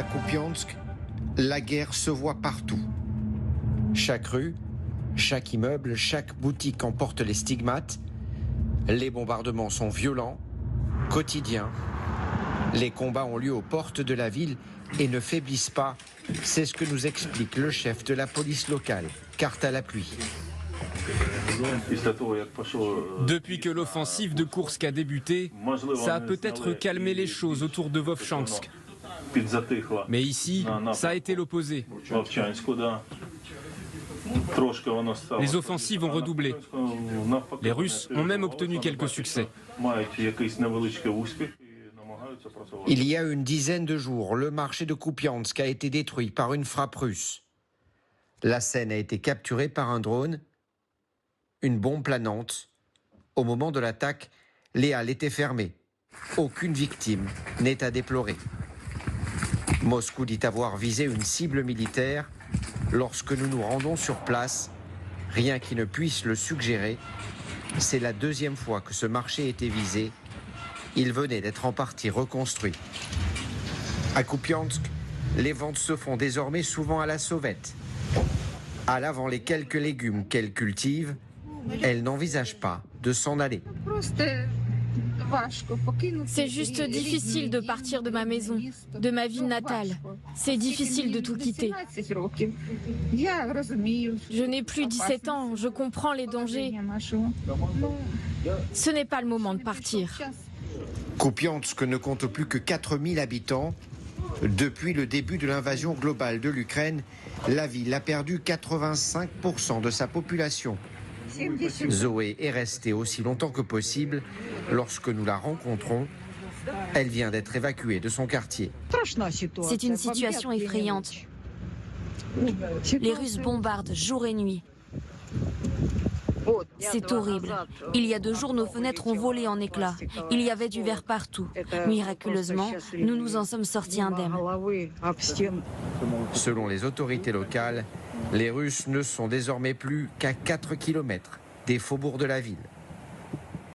À Kupiansk, la guerre se voit partout. Chaque rue, chaque immeuble, chaque boutique en porte les stigmates. Les bombardements sont violents, quotidiens. Les combats ont lieu aux portes de la ville et ne faiblissent pas. C'est ce que nous explique le chef de la police locale, carte à l'appui. Depuis que l'offensive de Koursk a débuté, ça a peut-être calmé les choses autour de Vovchansk. Mais ici, ça a été l'opposé. Les offensives ont redoublé. Les Russes ont même obtenu quelques succès. Il y a une dizaine de jours, le marché de Kupiansk a été détruit par une frappe russe. La scène a été capturée par un drone, une bombe planante. Au moment de l'attaque, les halles étaient fermées. Aucune victime n'est à déplorer. Moscou dit avoir visé une cible militaire. Lorsque nous nous rendons sur place, rien qui ne puisse le suggérer, c'est la deuxième fois que ce marché était visé. Il venait d'être en partie reconstruit. À Kupiansk, les ventes se font désormais souvent à la sauvette. À l'avant les quelques légumes qu'elle cultive, elle n'envisage pas de s'en aller. C'est juste difficile de partir de ma maison, de ma ville natale. C'est difficile de tout quitter. Je n'ai plus 17 ans, je comprends les dangers. Ce n'est pas le moment de partir. Kupiansk ne compte plus que 4000 habitants. Depuis le début de l'invasion globale de l'Ukraine, la ville a perdu 85% de sa population. Zoé est restée aussi longtemps que possible. Lorsque nous la rencontrons, elle vient d'être évacuée de son quartier. C'est une situation effrayante. Les Russes bombardent jour et nuit. C'est horrible. Il y a 2 jours, nos fenêtres ont volé en éclats. Il y avait du verre partout. Miraculeusement, nous nous en sommes sortis indemnes. Selon les autorités locales, les Russes ne sont désormais plus qu'à 4 km des faubourgs de la ville.